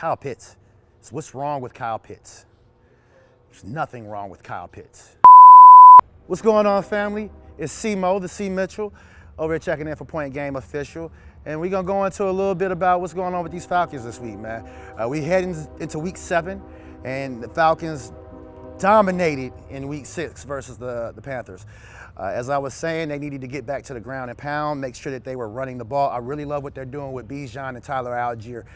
Kyle Pitts. It's what's wrong with Kyle Pitts. There's nothing wrong with Kyle Pitts. What's going on, family? It's C-Mo, the C. Mitchell, over here checking in for Point Game Official. And we're gonna go into a little bit about what's going on with these Falcons this week, man. We heading into week 7, and the Falcons dominated in week 6 versus the Panthers. As I was saying, they needed to get back to the ground and pound, make sure that they were running the ball. I really love what they're doing with Bijan and Tyler Algier.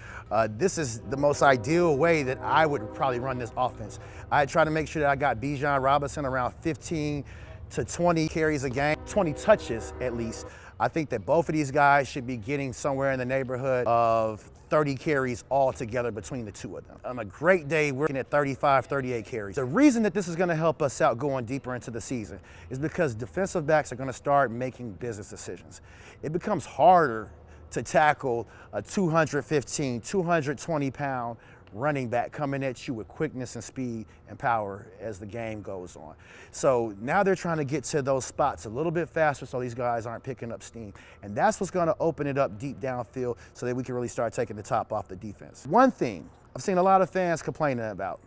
This is the most ideal way that I would probably run this offense. I try to make sure that I got Bijan Robinson around 15 to 20 carries a game, 20 touches at least. I think that both of these guys should be getting somewhere in the neighborhood of 30 carries all together between the two of them. On a great day, we're looking at 35, 38 carries. The reason that this is gonna help us out going deeper into the season is because defensive backs are gonna start making business decisions. It becomes harder to tackle a 215, 220-pound running back coming at you with quickness and speed and power as the game goes on. So now they're trying to get to those spots a little bit faster so these guys aren't picking up steam. And that's what's gonna open it up deep downfield so that we can really start taking the top off the defense. One thing I've seen a lot of fans complaining about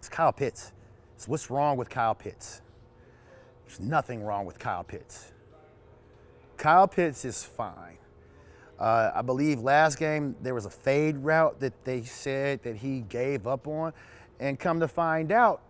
is Kyle Pitts. It's what's wrong with Kyle Pitts. There's nothing wrong with Kyle Pitts. Kyle Pitts is fine. I believe last game there was a fade route that they said that he gave up on, and come to find out,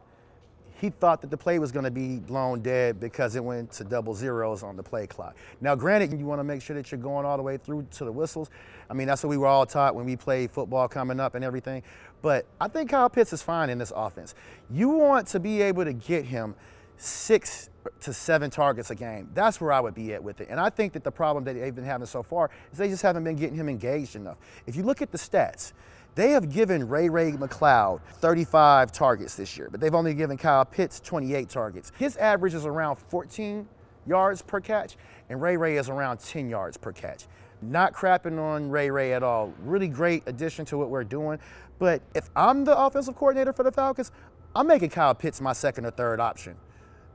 he thought that the play was going to be blown dead because it went to double zeros on the play clock. Now, granted, you want to make sure that you're going all the way through to the whistles. I mean, that's what we were all taught when we played football coming up and everything. But I think Kyle Pitts is fine in this offense. You want to be able to get him 6 to 7 targets a game. That's where I would be at with it. And I think that the problem that they've been having so far is they just haven't been getting him engaged enough. If you look at the stats, they have given Ray McCloud 35 targets this year, but they've only given Kyle Pitts 28 targets. His average is around 14 yards per catch, and Ray is around 10 yards per catch. Not crapping on Ray at all. Really great addition to what we're doing. But if I'm the offensive coordinator for the Falcons, I'm making Kyle Pitts my second or third option.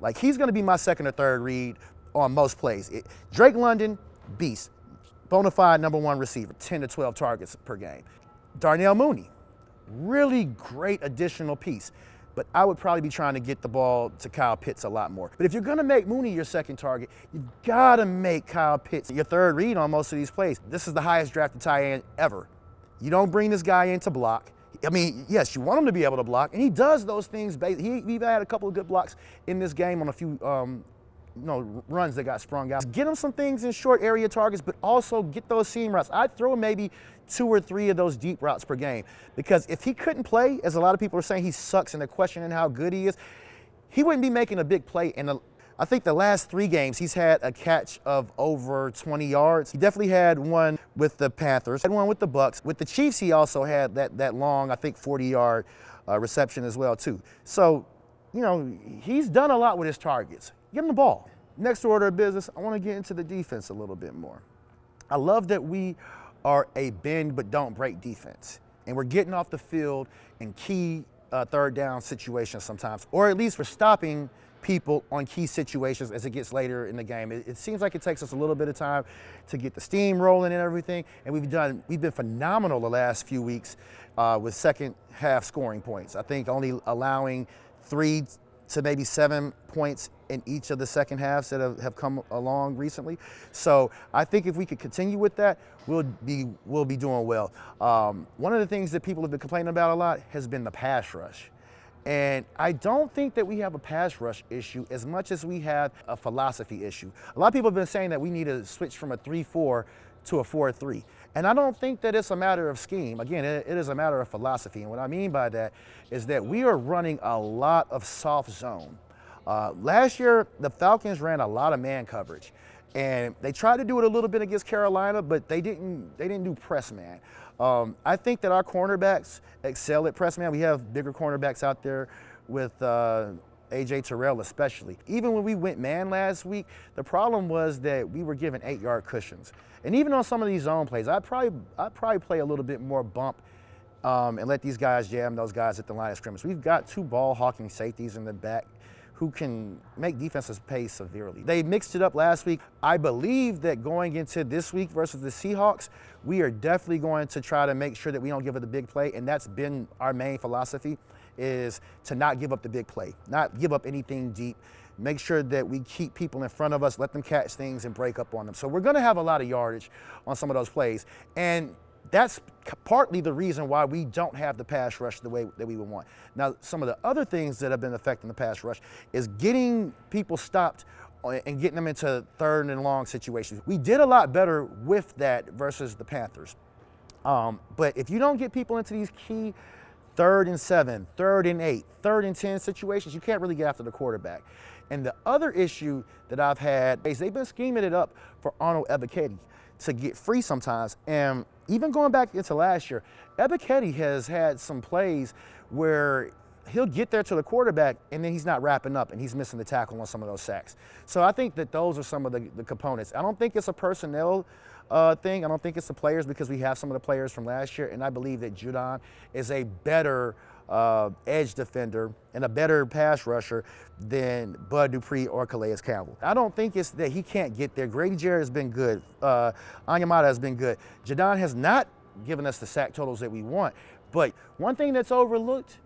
Like, he's going to be my second or third read on most plays. Drake London, beast. Bona fide #1 receiver, 10 to 12 targets per game. Darnell Mooney, really great additional piece. But I would probably be trying to get the ball to Kyle Pitts a lot more. But if you're going to make Mooney your second target, you've got to make Kyle Pitts your third read on most of these plays. This is the highest drafted tight end ever. You don't bring this guy in to block. I mean, yes, you want him to be able to block, and he does those things. We've had a couple of good blocks in this game on a few runs that got sprung out. Get him some things in short area targets, but also get those seam routes. I'd throw maybe 2 or 3 of those deep routes per game, because if he couldn't play, as a lot of people are saying he sucks and they're questioning how good he is, he wouldn't be making a big play. And I think the last 3 games, he's had a catch of over 20 yards. He definitely had one with the Panthers, had one with the Bucks. With the Chiefs, he also had that long, I think, 40-yard reception as well, too. So, you know, he's done a lot with his targets. Get him the ball. Next order of business, I want to get into the defense a little bit more. I love that we are a bend but don't break defense, and we're getting off the field in key third down situations sometimes, or at least we're stopping people on key situations as it gets later in the game. It seems like it takes us a little bit of time to get the steam rolling and everything, and we've been phenomenal the last few weeks with second half scoring points. I think only allowing 3 to maybe 7 points in each of the second halves that have come along recently. So I think if we could continue with that, we'll be doing well. One of the things that people have been complaining about a lot has been the pass rush. And I don't think that we have a pass rush issue as much as we have a philosophy issue. A lot of people have been saying that we need to switch from a 3-4 to a 4-3. And I don't think that it's a matter of scheme. Again, it is a matter of philosophy. And what I mean by that is that we are running a lot of soft zone. Last year, the Falcons ran a lot of man coverage. And they tried to do it a little bit against Carolina, but they didn't do press man. I think that our cornerbacks excel at press man. We have bigger cornerbacks out there with A.J. Terrell especially. Even when we went man last week, the problem was that we were given 8-yard cushions. And even on some of these zone plays, I'd probably play a little bit more bump and let these guys jam those guys at the line of scrimmage. We've got 2 ball hawking safeties in the back who can make defenses pay severely. They mixed it up last week. I believe that going into this week versus the Seahawks, we are definitely going to try to make sure that we don't give it the big play, and that's been our main philosophy, is to not give up the big play, not give up anything deep. Make sure that we keep people in front of us, let them catch things and break up on them. So we're gonna have a lot of yardage on some of those plays. And that's partly the reason why we don't have the pass rush the way that we would want. Now, some of the other things that have been affecting the pass rush is getting people stopped and getting them into third and long situations. We did a lot better with that versus the Panthers. But if you don't get people into these key 3rd and 7, 3rd and 8, 3rd and 10 situations, you can't really get after the quarterback. And the other issue that I've had is they've been scheming it up for Arnold Ebiketie to get free sometimes. And even going back into last year, Ebiketie has had some plays where he'll get there to the quarterback and then he's not wrapping up and he's missing the tackle on some of those sacks. So I think that those are some of the components. I don't think it's a personnel thing. I don't think it's the players, because we have some of the players from last year, and I believe that Judon is a better edge defender and a better pass rusher than Bud Dupree or Calais Campbell. I don't think it's that he can't get there. Grady Jarrett has been good. Onyemata has been good. Judon has not given us the sack totals that we want. But one thing that's overlooked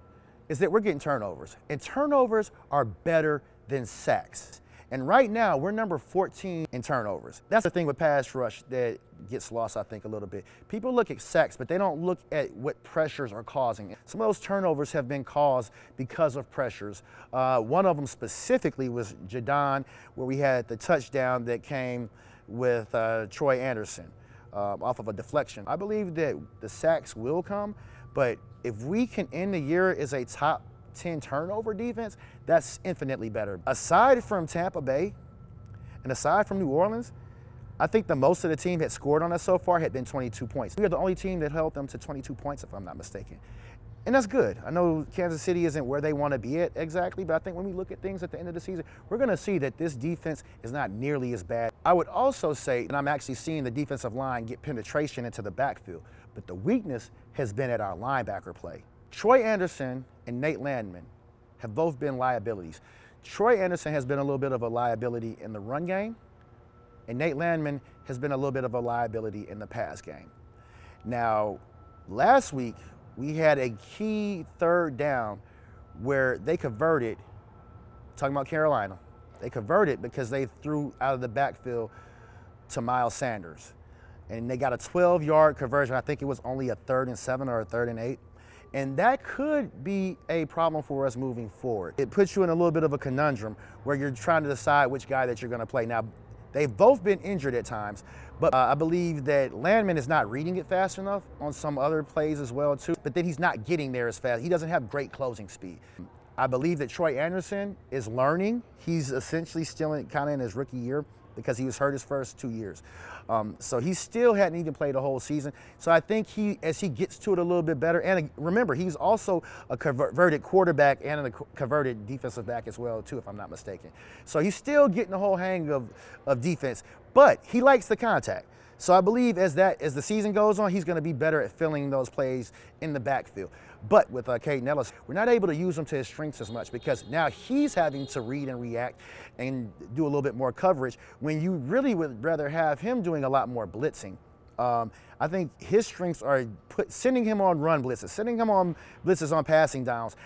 is that we're getting turnovers, and turnovers are better than sacks. And right now, we're number 14 in turnovers. That's the thing with pass rush that gets lost, I think, a little bit. People look at sacks, but they don't look at what pressures are causing. Some of those turnovers have been caused because of pressures. One of them specifically was Judon, where we had the touchdown that came with Troy Anderson off of a deflection. I believe that the sacks will come, but if we can end the year as a top 10 turnover defense, that's infinitely better. Aside from Tampa Bay and aside from New Orleans, I think the most of the team had scored on us so far had been 22 points. We are the only team that held them to 22 points, if I'm not mistaken. And that's good. I know Kansas City isn't where they want to be at exactly, but I think when we look at things at the end of the season, we're going to see that this defense is not nearly as bad. I would also say that I'm actually seeing the defensive line get penetration into the backfield, but the weakness has been at our linebacker play. Troy Anderson and Nate Landman have both been liabilities. Troy Anderson has been a little bit of a liability in the run game, and Nate Landman has been a little bit of a liability in the pass game. Now, last week, we had a key 3rd down where they converted, talking about Carolina, they converted because they threw out of the backfield to Miles Sanders. And they got a 12-yard conversion. I think it was only a 3rd and 7 or a 3rd and 8. And that could be a problem for us moving forward. It puts you in a little bit of a conundrum where you're trying to decide which guy that you're going to play. Now, they've both been injured at times, but I believe that Landman is not reading it fast enough on some other plays as well, too. But then he's not getting there as fast. He doesn't have great closing speed. I believe that Troy Anderson is learning. He's essentially still kind of in his rookie year because he was hurt his first 2 years. So he still hadn't even played a whole season. So I think as he gets to it a little bit better, and remember, he's also a converted quarterback and a converted defensive back as well, too, if I'm not mistaken. So he's still getting the whole hang of defense, but he likes the contact. So I believe as the season goes on, he's going to be better at filling those plays in the backfield. But with Caden Ellis, we're not able to use him to his strengths as much because now he's having to read and react and do a little bit more coverage when you really would rather have him doing a lot more blitzing. I think his strengths are sending him on run blitzes, sending him on blitzes on passing downs,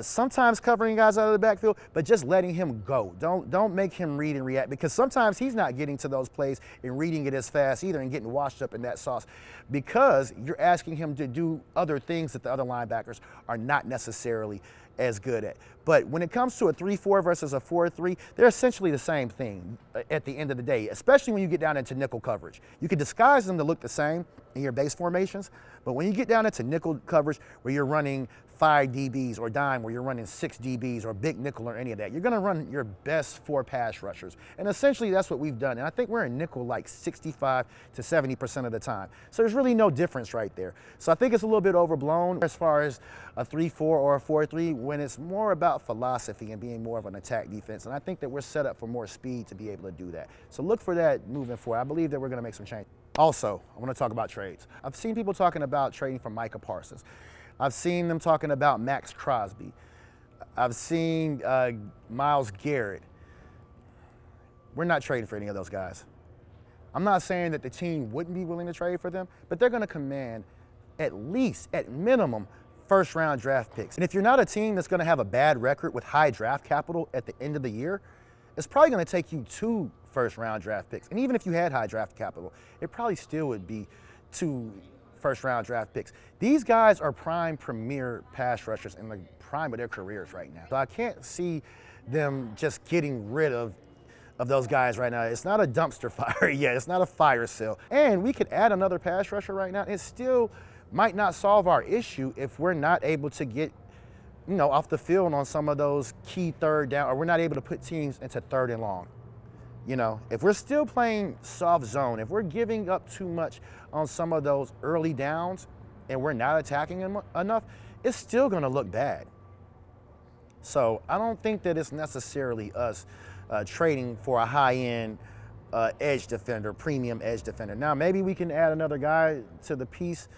sometimes covering guys out of the backfield, but just letting him go. Don't make him read and react because sometimes he's not getting to those plays and reading it as fast either and getting washed up in that sauce because you're asking him to do other things that the other linebackers are not necessarily as good at. But when it comes to a 3-4 versus a 4-3, they're essentially the same thing at the end of the day, especially when you get down into nickel coverage. You can disguise them to look the same in your base formations, but when you get down into nickel coverage where you're running 5 DBs or dime where you're running 6 DBs or big nickel or any of that, you're going to run your best 4 pass rushers. And essentially that's what we've done. And I think we're in nickel like 65 to 70% of the time. So there's really no difference right there. So I think it's a little bit overblown as far as a 3-4 or a 4-3 when it's more about philosophy and being more of an attack defense. And I think that we're set up for more speed to be able to do that. So look for that moving forward. I believe that we're going to make some change. Also, I want to talk about trades. I've seen people talking about trading for Micah Parsons. I've seen them talking about Max Crosby. I've seen Myles Garrett. We're not trading for any of those guys. I'm not saying that the team wouldn't be willing to trade for them, but they're going to command at least, at minimum, first-round draft picks. And if you're not a team that's going to have a bad record with high draft capital at the end of the year, it's probably going to take you 2 first-round draft picks. And even if you had high draft capital, it probably still would be 2 first-round draft picks. These guys are prime premier pass rushers in the prime of their careers right now. So I can't see them just getting rid of those guys right now. It's not a dumpster fire yet. It's not a fire sale. And we could add another pass rusher right now. It still might not solve our issue if we're not able to get, off the field on some of those key third down, or we're not able to put teams into third and long. If we're still playing soft zone, if we're giving up too much on some of those early downs and we're not attacking them enough, it's still going to look bad. So I don't think that it's necessarily us trading for a high-end edge defender, premium edge defender. Now, maybe we can add another guy to the piece.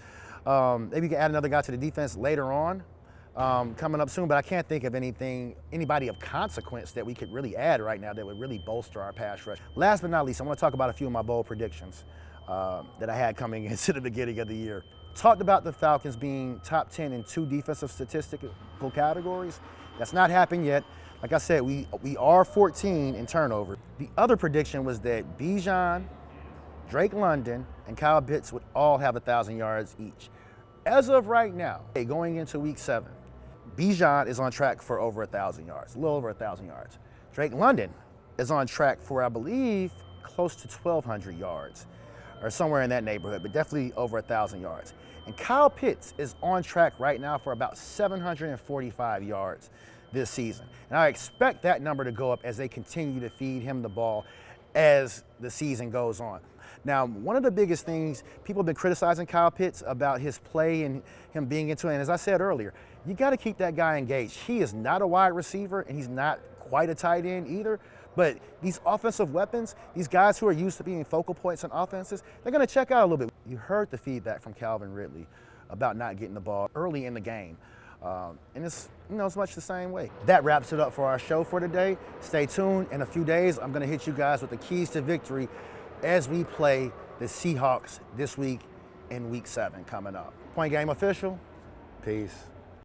Maybe we can add another guy to the defense later on, coming up soon, but I can't think of anybody of consequence that we could really add right now that would really bolster our pass rush. Last but not least, I want to talk about a few of my bold predictions that I had coming into the beginning of the year. Talked about the Falcons being top 10 in 2 defensive statistical categories. That's not happened yet. Like I said, we are 14 in turnover. The other prediction was that Bijan, Drake London, and Kyle Pitts would all have 1,000 yards each. As of right now, going into week 7, Bijan is on track for over 1,000 yards, a little over 1,000 yards. Drake London is on track for, I believe, close to 1,200 yards, or somewhere in that neighborhood, but definitely over 1,000 yards. And Kyle Pitts is on track right now for about 745 yards this season. And I expect that number to go up as they continue to feed him the ball as the season goes on. Now, one of the biggest things, people have been criticizing Kyle Pitts about his play and him being into it. And as I said earlier, you got to keep that guy engaged. He is not a wide receiver, and he's not quite a tight end either. But these offensive weapons, these guys who are used to being focal points in offenses, they're going to check out a little bit. You heard the feedback from Calvin Ridley about not getting the ball early in the game. And it's, it's much the same way. That wraps it up for our show for today. Stay tuned. In a few days, I'm going to hit you guys with the keys to victory as we play the Seahawks this week in week 7 coming up. Point Game Official, peace.